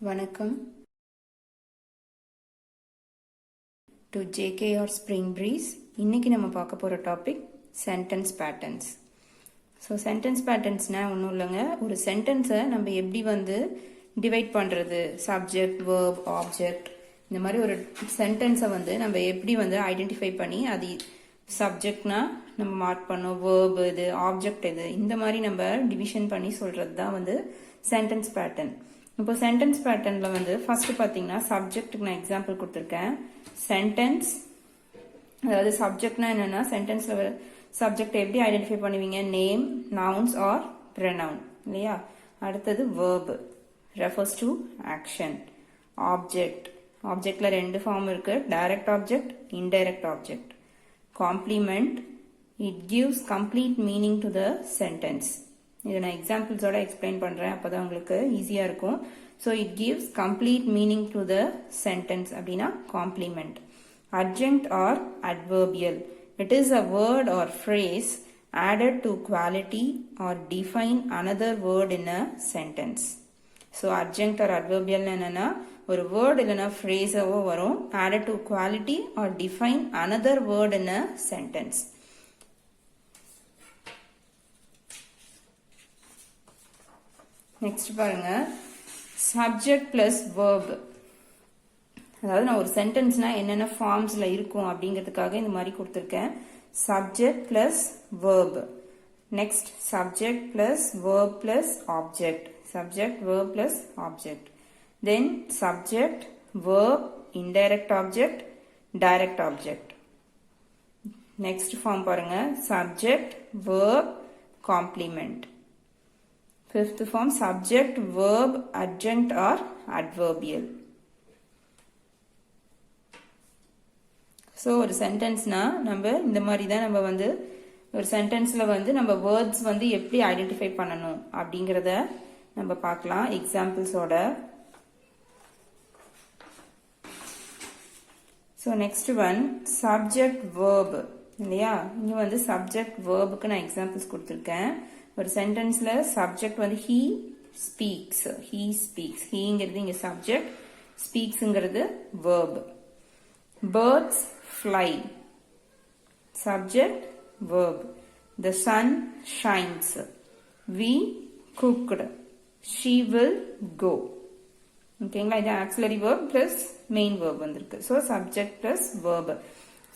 வணக்கம். To JKR spring breeze. இன்னைக்கு நம்ம பார்க்க போகிற topic sentence patterns. So sentence பேட்டர்ன்ஸ்னால் ஒன்றும் இல்லைங்க, ஒரு சென்டென்ஸை நம்ம எப்படி டிவைட் பண்ணுறது, சப்ஜெக்ட், வேர்ப், ஆப்ஜெக்ட், இந்த மாதிரி ஒரு சென்டென்ஸை நம்ம எப்படி ஐடென்டிஃபை பண்ணி அது சப்ஜெக்ட்னா நம்ம மார்க் பண்ணோம், வேர்ப் இது, ஆப்ஜெக்ட் இது, இந்த மாதிரி நம்ம டிவிஷன் பண்ணி சொல்கிறது தான் சென்டென்ஸ் பேட்டர்ன். இப்போ சென்டென்ஸ் பேட்டர்னில் ஃபர்ஸ்ட் பார்த்தீங்கன்னா சப்ஜெக்ட்டுக்கு நான் எக்ஸாம்பிள் கொடுத்துருக்கேன். சென்டென்ஸ், அதாவது சப்ஜெக்ட்னா என்னென்னா சென்டென்ஸில் சப்ஜெக்ட் எப்படி ஐடென்டிஃபை பண்ணுவீங்க, நேம், நவுன்ஸ் ஆர் ப்ரொனவுன் இல்லையா. அடுத்தது verb, refers to action. Object, ஆப்ஜெக்டில் ரெண்டு ஃபார்ம் இருக்குது, direct object, indirect object. Complement, it gives complete meaning to the sentence. இதை நான் எக்ஸாம்பிள்ஸோட எக்ஸ்பிளைன் பண்ணுறேன், அப்போ தான் உங்களுக்கு ஈஸியாக இருக்கும். So it gives complete meaning to the sentence அப்படின்னா complement. Adjunct or adverbial, it is a word or phrase added to quality or define another word in a sentence. So adjunct or adverbial என்னன்னா ஒரு word இல்லைன்னா ஃப்ரேஸாவோ வரும், added to quality or define another word in a sentence. Next பாருங்க, subject plus verb. அதாவது நான் ஒரு சென்டென்ஸ்னா என்னென்ன ஃபார்ம்ஸ்ல இருக்கும் அப்படிங்கிறதுக்காக இந்த மாதிரி கொடுத்துருக்கேன். Subject plus verb. Next subject plus verb plus object. Subject, verb plus object. Then subject, verb, indirect object, direct object. Next form பாருங்க, subject, verb, complement. Fifth form, subject, verb, adjunct or adverbial. So ஒரு சென்டென்ஸ்னா நம்ம இந்த மாதிரி தான் நம்ம ஒரு சென்டென்ஸில் நம்ம வேர்ட்ஸ் எப்படி ஐடென்டிஃபை பண்ணணும் அப்படிங்கிறத நம்ம பார்க்கலாம் எக்ஸாம்பிள்ஸோட. So next one subject verb இல்லையா. இங்கே சப்ஜெக்ட் வேர்புக்கு நான் எக்ஸாம்பிள்ஸ் கொடுத்துருக்கேன். ஒரு சென்டென்ஸ்ல subject he speaks, he speaks, heங்கிறது இங்க சப்ஜெக்ட், ஸ்பீக்ஸ்ங்கிறது verb. Birds fly, subject, verb. The sun shines, we cooked, she will go. ஓகேங்களா, இது auxiliary verb plus main verb வந்திருக்கு. So subject plus verb.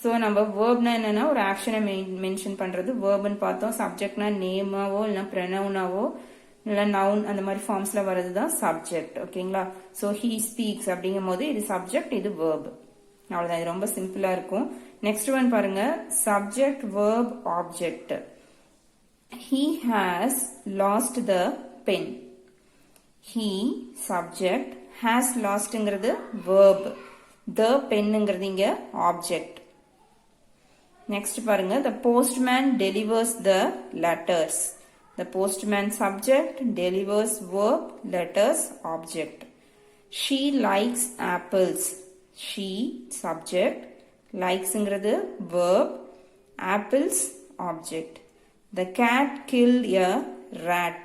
So நம்ம வேர்ப்னா என்னன்னா ஒரு ஆக்ஷனை மென்ஷன் பண்றது. வேர்ப்னு பார்த்தோம். சப்ஜெக்ட்னா நேமாவோ இல்லைன்னா ப்ரொனவுனாவோ இல்லை நவுன் அந்த மாதிரி ஃபார்ம்ஸ்ல வர்றது தான் சப்ஜெக்ட். ஓகேங்களா. ஸோ ஹீ ஸ்பீக்ஸ் அப்படிங்கும் போது இது சப்ஜெக்ட், இது வேர்ப். அவ்வளோதான், இது ரொம்ப சிம்பிளா இருக்கும். நெக்ஸ்ட் ஒன் பாருங்க, subject, verb, object. He has lost the pen. He subject, has லாஸ்ட்ங்கிறது வேர்ப், த பென்ங்கிறது இங்க ஆப்ஜெக்ட். Next பாருங்க, the postman delivers the letters. The postman subject, delivers verb, letters object. She likes apples. She subject, likesங்கிறது verb, apples object. The cat killed a rat.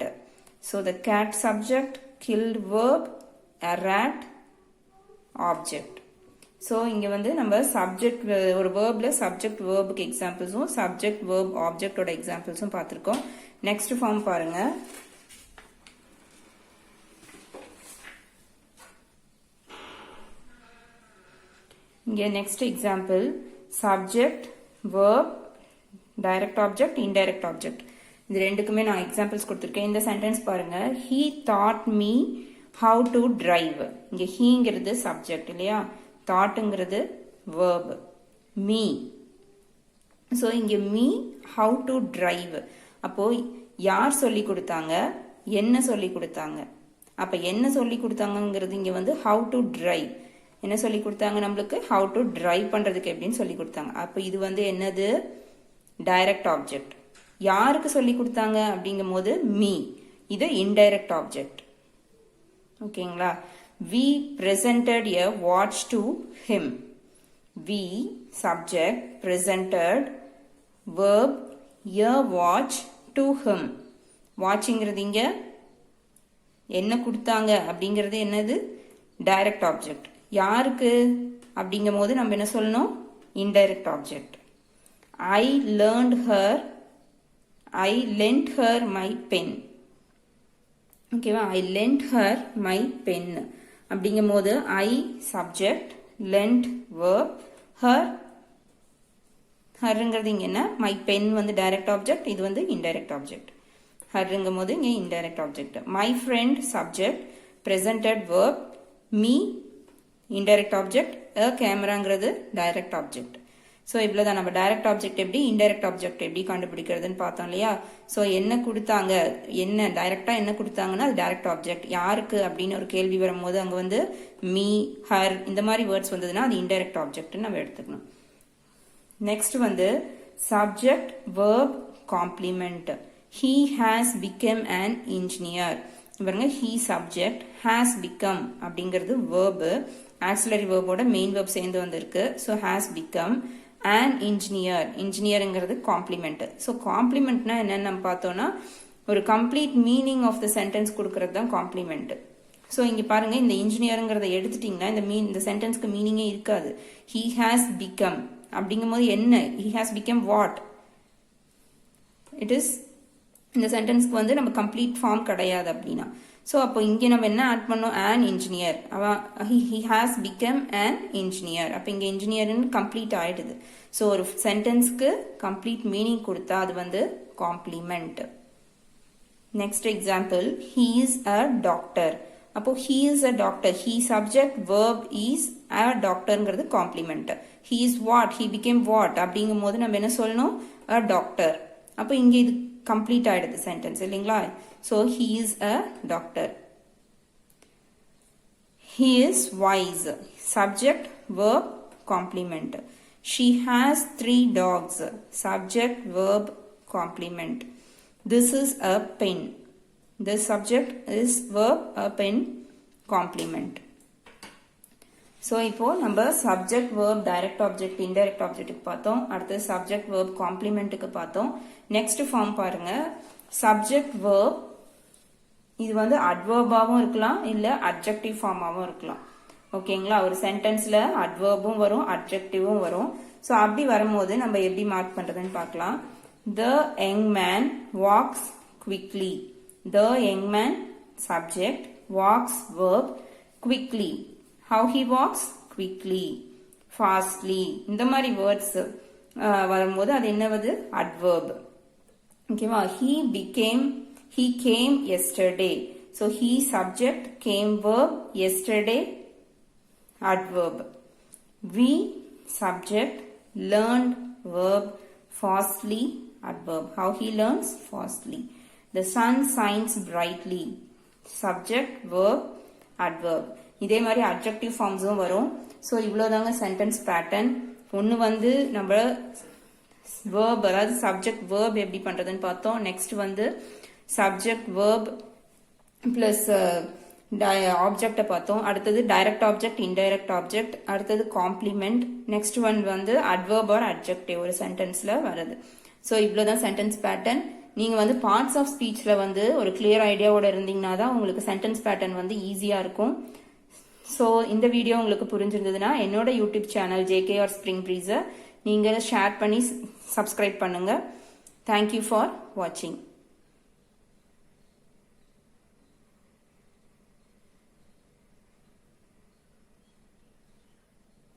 So the cat subject, killed verb, a rat object. So இங்கே நம்ம subject ஒரு waybill subject வேர்புக்கு எக்ஸாம்பிள்ஸும் subject verb ஆப்ஜெக்டோட எக்ஸாம்பிள்ஸும் பார்த்துருக்கோம். Next form பாருங்க, இங்கே next example subject, verb, direct object, indirect object. இது ரெண்டுக்குமே நான் examples கொடுத்துருக்கேன். இந்த சென்டென்ஸ் பாருங்க, he taught me how to drive. இங்கே ஹீங்கிறது சப்ஜெக்ட் இல்லையா, தாட்டுங்கிறது verb, me. ஸோ இங்கே me, how to drive. அப்போ யார் சொல்லி கொடுத்தாங்க, என்ன சொல்லி கொடுத்தாங்க. அப்போ என்ன சொல்லி கொடுத்தாங்கிறது இங்கே how to drive. என்ன சொல்லி கொடுத்தாங்க நம்மளுக்கு, how to drive பண்ணுறதுக்கு எப்படின்னு சொல்லி கொடுத்தாங்க. அப்போ இது என்னது, டைரக்ட் ஆப்ஜெக்ட். யாருக்கு சொல்லி கொடுத்தாங்க அப்படிங்கும் போது me, இது இன்டைரக்ட் ஆப்ஜெக்ட். ஓகேங்களா. We presented a watch to him. We subject, presented verb, a watch to him. watchங்கிறது இங்க என்ன கொடுத்தாங்க அப்படிங்கிறது என்னது, டைரக்ட் ஆப்ஜெக்ட். யாருக்கு அப்படிங்கும் போது நம்ம என்ன சொல்லணும்? Indirect object. I lent her my pen. ஓகேவா? I lent her my pen அப்படிங்கும் போது I subject, lent verb, herங்கிறது இங்க என்ன? my pen வந்து டைரக்ட் ஆப்ஜெக்ட், இது வந்து இன்டைரக்ட் ஆப்ஜெக்ட். herங்கும் போது இங்க indirect object. my friend subject, presented verb, me indirect object, a cameraங்கிறது டைரக்ட் ஆப்ஜெக்ட். ஸோ இவ்வளோதான். நம்ம டைரக்ட் ஆப்ஜெக்ட் எப்படி, இன்டைரக்ட் ஆப்ஜெக்ட் எப்படி கண்டுபிடிக்கிறதுன்னு பார்த்தோம் இல்லையா? ஸோ என்ன கொடுத்தாங்க, என்ன டைரக்டாக என்ன கொடுத்தாங்கன்னா அது டைரக்ட் ஆப்ஜெக்ட். யாருக்கு அப்படின்னு ஒரு கேள்வி வரும்போது அங்கே வந்து மீ, ஹர் இந்த மாதிரி வேர்ட்ஸ் வந்ததுன்னா அது இன்டைரக்ட் ஆப்ஜெக்ட்னு நம்ம எடுத்துக்கணும். நெக்ஸ்ட் வந்து subject verb complement. He has become an engineer. பாருங்க, ஹீ சப்ஜெக்ட், ஹாஸ் பிகம் அப்படிங்கிறது வேர்பு, ஆக்சிலரி வேர்போட மெயின் வேர்ப் சேர்ந்து வந்திருக்கு. So has become an engineer. இன்ஜினியருங்கிறது காம்ப்ளிமெண்ட். ஸோ காம்ப்ளிமெண்ட்னா என்னன்னு நம்ம பார்த்தோம்னா ஒரு complete meaning of the sentence கொடுக்கறது தான் காம்ப்ளிமெண்ட். ஸோ இங்க பாருங்க, இந்த இன்ஜினியருங்கிறத எடுத்துட்டீங்கன்னா இந்த சென்டென்ஸ்க்கு மீனிங்கே இருக்காது. he has become அப்படிங்கும் போது என்ன, he has become what? it is இந்த சென்டென்ஸ்க்கு வந்து நம்ம கம்ப்ளீட் ஃபார்ம் கிடையாது அப்படின்னா. ஸோ அப்போ இங்கே நம்ம என்ன ஆட் பண்ணோம்? an engineer. he has become an engineer. அப்போ இங்கே இன்ஜினியர்னு கம்ப்ளீட் ஆயிடுது. ஸோ ஒரு சென்டென்ஸ்க்கு கம்ப்ளீட் மீனிங் கொடுத்தா அது வந்து compliment. Next example, he is a doctor. அப்போ he is a doctor, he subject verb is a doctorங்கிறது complement. he is what, he became what அப்படிங்கும் போது நம்ம என்ன சொல்லணும்? a doctor. அப்போ இங்கே இது கம்ப்ளீட் ஆயிடுது சென்டென்ஸ் இல்லைங்களா? So he is a doctor. He is wise. Subject verb complement. She has 3 dogs. Subject verb complement. This is a pen. This subject is verb, a pen complement. So இப்போ நம்ம subject verb direct object indirect object பார்த்தோம். அடுத்து subject verb complementக்கு பார்த்தோம். Next form பாருங்க, subject verb இது வந்து அட்வர்பாவும் இருக்கலாம், இல்ல அட்ஜெக்டிவ் ஃபார்மாவும் இருக்கலாம். ஓகேங்களா? ஒரு சென்டென்ஸ்ல அட்வர்பும் வரும், அட்ஜெக்டிவும் வரும். ஸோ அப்படி வரும்போது நம்ம எப்படி மார்க் பண்றதுன்னு பார்க்கலாம். The young man walks quickly. The young man subject, walks verb, quickly. How he walks? Quickly, fastly. இந்த மாதிரி வேர்ட்ஸ் வரும்போது அது என்னவது? அட்வர்ப். ஓகேவா? He came yesterday. So he subject, came verb, yesterday adverb. We subject, learned verb, fastly adverb. How he learns? Fastly. The sun shines brightly. Subject, verb, adverb. இதே மாதிரி adjective forms-உம் வரும். So இவ்வளோதாங்க sentence pattern. ஒன்று வந்து நம்ம verb, அதாவது subject verb எப்படி பண்ணுறதுன்னு பார்த்தோம். நெக்ஸ்ட் வந்து சப்ஜெக்ட் வேர்ப் பிளஸ் ஆப்ஜெக்டை பார்த்தோம். அடுத்தது டைரக்ட் ஆப்ஜெக்ட், இன்டைரக்ட் ஆப்ஜெக்ட், அடுத்தது காம்ப்ளிமெண்ட். நெக்ஸ்ட் ஒன் வந்து அட்வர்ப் ஆர் அட்ஜெக்டிவ் ஒரு சென்டென்ஸ்ல வருது. ஸோ இவ்வளோதான் சென்டென்ஸ் பேட்டர்ன். நீங்க வந்து பார்ட்ஸ் ஆஃப் ஸ்பீச்ல வந்து ஒரு கிளியர் ஐடியாவோட இருந்தீங்கன்னா தான் உங்களுக்கு சென்டென்ஸ் பேட்டர்ன் வந்து ஈஸியா இருக்கும். ஸோ இந்த வீடியோ உங்களுக்கு புரிஞ்சிருந்ததுன்னா என்னோட YouTube channel JKR Spring Breeze நீங்க ஷேர் பண்ணி சப்ஸ்கிரைப் பண்ணுங்க. தேங்க்யூ ஃபார் வாட்சிங்.